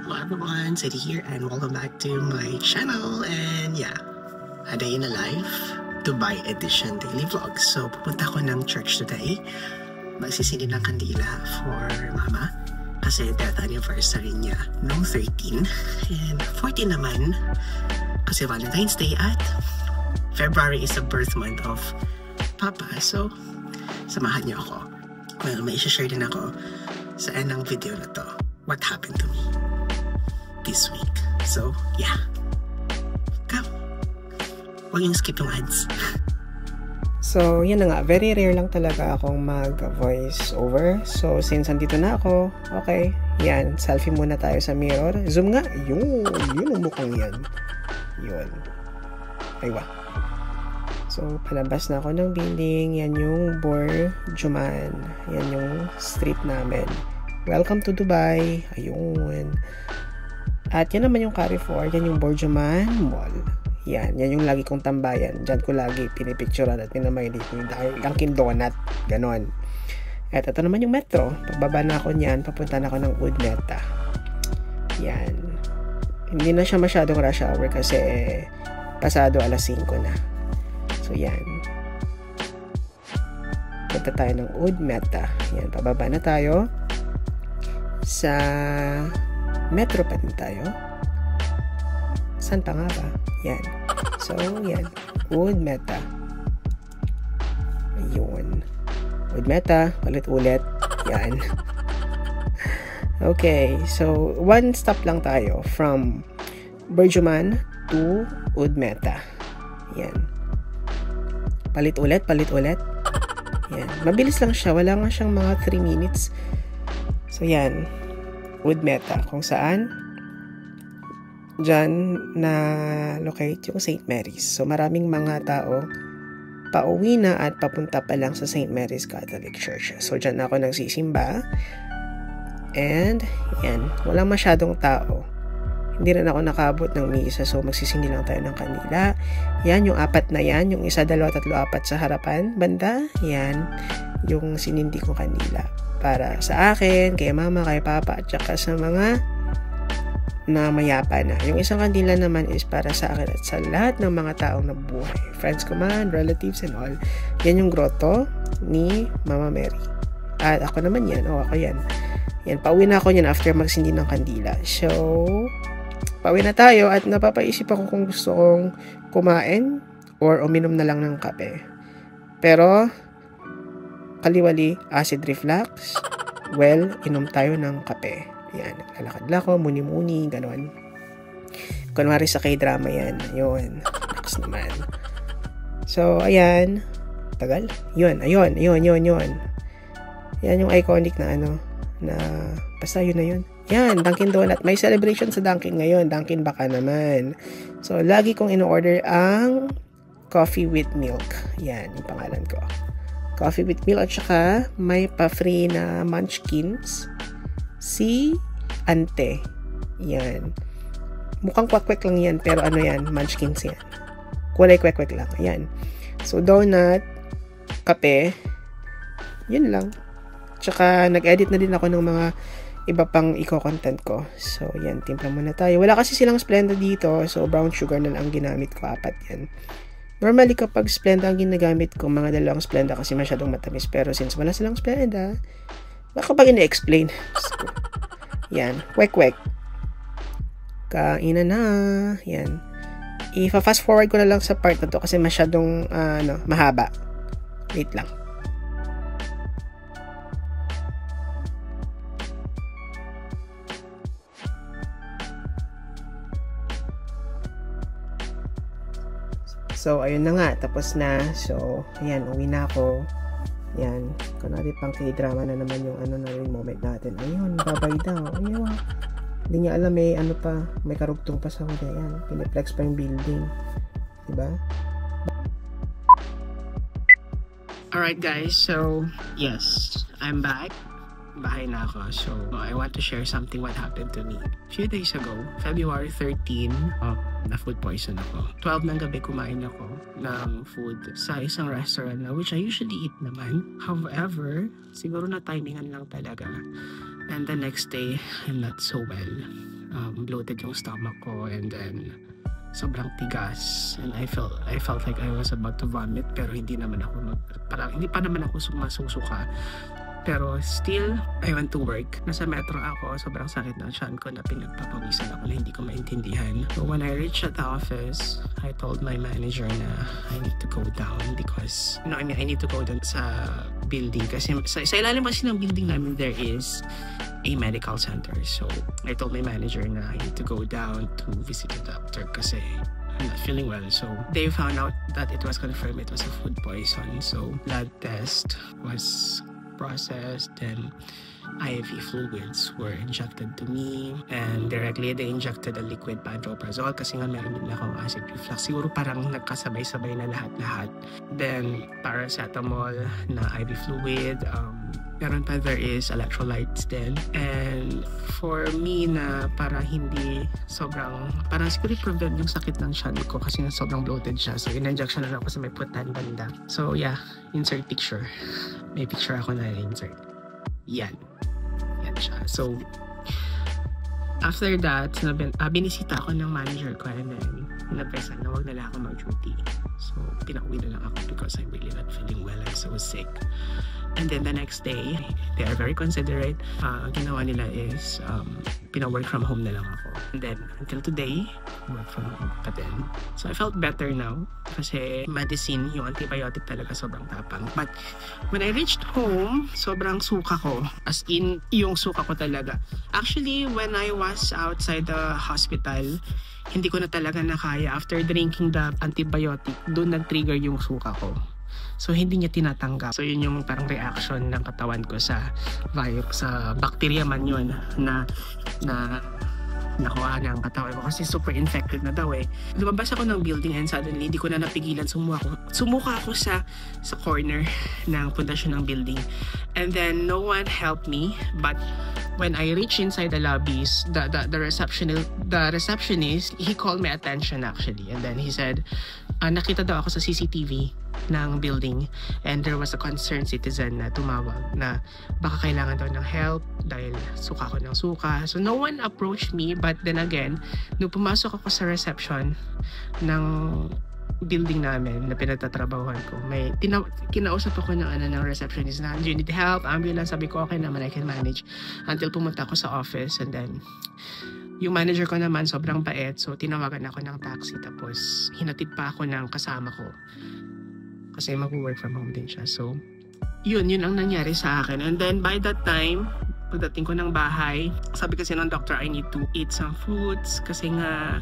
Hello everyone, Sadie here and welcome back to my channel. And yeah, a day in a life, Dubai edition daily vlog. So pupunta ko ng church today. Magsisindi ng kandila for mama kasi death anniversary niya noong 13 and 14 naman kasi Valentine's Day at February is the birth month of Papa. So samahan niyo ako. Well, may share din ako sa end ng video na to what happened to me this week. So yeah, come, huwag yung skip yung ads. So, yun na nga. Very rare lang talaga akong mag-voice over. So, since andito na ako, okay, yan. Selfie muna tayo sa mirror. Zoom nga. Yun ang mukhang yan. Yun. Aywa. So, palabas na ako ng building. Yan yung Borjuman. Yan yung street namin. Welcome to Dubai. Ayun. At yan naman yung Carrefour. Yan yung Borjuman Mall. Yan yung lagi kong tambayan. Diyan ko lagi pinipicturean at pinamaili ko yung Dunkin Donut. Ganon. At ito naman yung metro. Pagbaba na ako niyan, papunta na ako ng Udmeta. Yan. Hindi na siya masyadong rush hour kasi pasado alas 5 na. So yan. Punta tayo ng Udmeta. Yan, pababa na tayo. Sa metro pa din tayo. Saan pa nga ba? Yan. So, yan. Udmeta. Ayun. Udmeta. Ulit-ulit. Yan. Okay. So, one stop lang tayo from Borjuman to Udmeta. Yan. Palit-ulit. Palit-ulit. Yan. Mabilis lang siya. Wala nga siyang mga 3 minutes. So, yan. Udmeta. Kung saan dyan na locate yung St. Mary's. So, maraming mga tao pauwi na at papunta pa lang sa St. Mary's Catholic Church. So, dyan ako nagsisimba. And, yan. Walang masyadong tao. Hindi rin ako nakabot ng misa. So, magsisindi lang tayo ng kanila. Yan, yung 4 na yan. Yung 1, 2, 3, 4 sa harapan. Banda. Yan. Yung sinindi ko kanila. Para sa akin, kay mama, kay papa, at saka sa mga na mayapa na. Yung isang kandila naman is para sa akin at sa lahat ng mga taong nabuhay. Friends ko man, relatives and all. Yan yung grotto ni Mama Mary. At ako naman yan. O, ako yan. Yan, pauwi na ako yan after magsindi ng kandila. So, pauwi na tayo at napapaisip ako kung gusto kong kumain or uminom na lang ng kape. Pero, kaliwali, acid reflux, well, inom tayo ng kape. Yan, naglalakad lang ako, muni-muni, gano'n. Kunwari sa K-drama yan. Yun, next naman. So, ayan. Tagal? Yun. Yan yung iconic na ano, na, basta yun na yun. Yan, Dunkin Donut. May celebration sa Dunkin ngayon. Dunkin baka naman. So, lagi kong in-order ang coffee with milk. Yan, yung pangalan ko. Coffee with milk at saka may pa-free na munchkins. Si Ante. Yan. Mukhang kwek-kwek lang yan, pero ano yan, munchkins yan. Kulay kwek-kwek lang. Yan. So, donut, kape, yun lang. Tsaka, nag-edit na din ako ng mga iba pang eco-content ko. So, yan, timpla muna tayo. Wala kasi silang Splenda dito, so brown sugar na lang ginamit ko, 4 yan. Normally, kapag Splenda ang ginagamit ko, mga 2 Splenda kasi masyadong matamis. Pero since wala silang Splenda, baka pag ina-explain. So, yan. Kwek-kwek. Kainan na. Yan. I-fast forward ko na lang sa part na to kasi masyadong mahaba. Wait lang. So, ayun na nga. Tapos na. So, ayan. Uwi na ako. Yan. Kunwari pang K-drama na naman yung ano na yung moment natin. Ayun, babay daw. Ayun. Hindi niya alam may ano pa. May karugtong pa sa huli. Yan. Piniplex pa yung building. Diba? Alright guys, so yes, I'm back. Bahay na ako. So, I want to share something what happened to me. A few days ago, February 13, na food poison ako. 12 ng gabi kumain ako ng food sa isang restaurant na which I usually eat naman. However, siguro na timingan lang talaga. And the next day, I'm not so well. Bloated yung stomach ko, and then sobrang tigas, and I felt like I was about to vomit, pero hindi pa naman ako sumasusuka. Pero still, I went to work. Nasa metro ako, sobrang sakit ng tiyan ko na pinagpapawisan ako na hindi ko maintindihan. So when I reached at the office, I told my manager na I need to go down because, I need to go down sa building. Kasi sa ilalim kasi ng building namin, there is a medical center. So I told my manager na I need to go down to visit the doctor kasi I'm not feeling well. So they found out that it was confirmed it was a food poison. So blood test was processed, then IV fluids were injected to me, and directly they injected a liquid pantoprazole kasi nga meron din akong acid reflux. Siguro parang nagkasabay-sabay na lahat-lahat. Then paracetamol na IV fluid, meron pa there is electrolytes din. And for me na para hindi parang siguro prevent yung sakit ng tiyan ko kasi nga sobrang bloated siya. So in-injection na ako sa may putan banda. So yeah, insert picture. May picture ako na insert. Yan siya. So after that, binisita ako ng manager ko, and then napresan na wag na lang ako mag-duty. So pinauwi na lang ako because I'm really not feeling well. I'm so sick. And then the next day, they are very considerate. Ginawa nila is pina-work from home na lang ako. And then until today, work from home pa din. So I felt better now kasi medicine, yung antibiotic talaga sobrang tapang. But when I reached home, sobrang suka ko. As in, yung suka ko talaga. Actually, when I was outside the hospital, hindi ko na talaga nakaya. After drinking the antibiotic, doon nag-trigger yung suka ko. So hindi niya tinatanggap. So yun yung parang reaction ng katawan ko sa virus, sa bacteria man yun na nakuha ng katawan ko kasi super infected na daw eh. Lumabas ako ng building and suddenly hindi ko na napigilan, sumuka ako sa corner ng pundasyon ng building. And then no one helped me, but when I reached inside the lobbies, the receptionist, he called my attention actually, and then he said, nakita daw ako sa CCTV ng building, and there was a concerned citizen na tumawag na baka kailangan daw ng help dahil suka ko ng suka. So no one approached me, but then again, nung pumasok ako sa reception ng building namin na pinagtatrabahuhan ko, may kinausap ako ng receptionist na, do you need help? Ambulance? Sabi ko, okay naman, I can manage. Until pumunta ako sa office, and then yung manager ko naman sobrang bait, so tinawagan ako ng taxi, tapos hinatid pa ako ng kasama ko kasi mag-work from home din siya. So yun ang nangyari sa akin. And then by that time, pagdating ko ng bahay, sabi kasi ng doctor, I need to eat some fruits kasi nga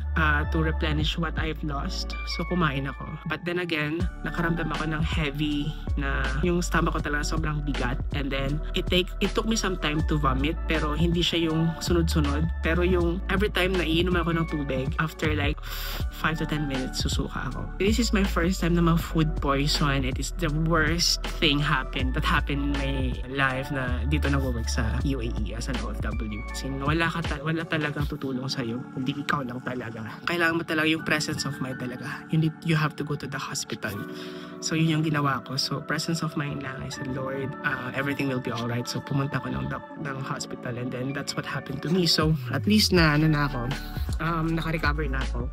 to replenish what I've lost. So kumain ako. But then again, nakaramdam ako ng heavy na yung stomach ko talaga sobrang bigat. And then it took me some time to vomit, pero hindi siya yung sunod-sunod. Pero yung every time na iinom ako ng tubig, after like 5 to 10 minutes, susuka ako. This is my first time na ma-food poison. It is the worst thing that happened in my life na dito nag-work sa UAE as an OFW. Kasi wala talagang tutulong sa'yo. Hindi ikaw lang talaga. Kailangan mo talaga yung presence of mind talaga. You have to go to the hospital. So yun yung ginawa ko. So presence of mind lang. I said, Lord, everything will be alright. So pumunta ko ng hospital, and then that's what happened to me. So at least naka-recover na ako.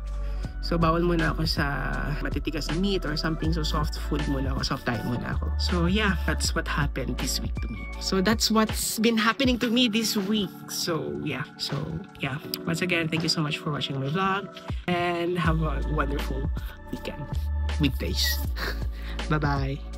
So bawal muna ako sa matitigas na meat or something. So soft food muna ako, soft diet muna ako. So yeah, that's what happened this week to me. So that's what's been happening to me this week. So yeah. Once again, thank you so much for watching my vlog, and have a wonderful weekend. Weekdays. Bye-bye.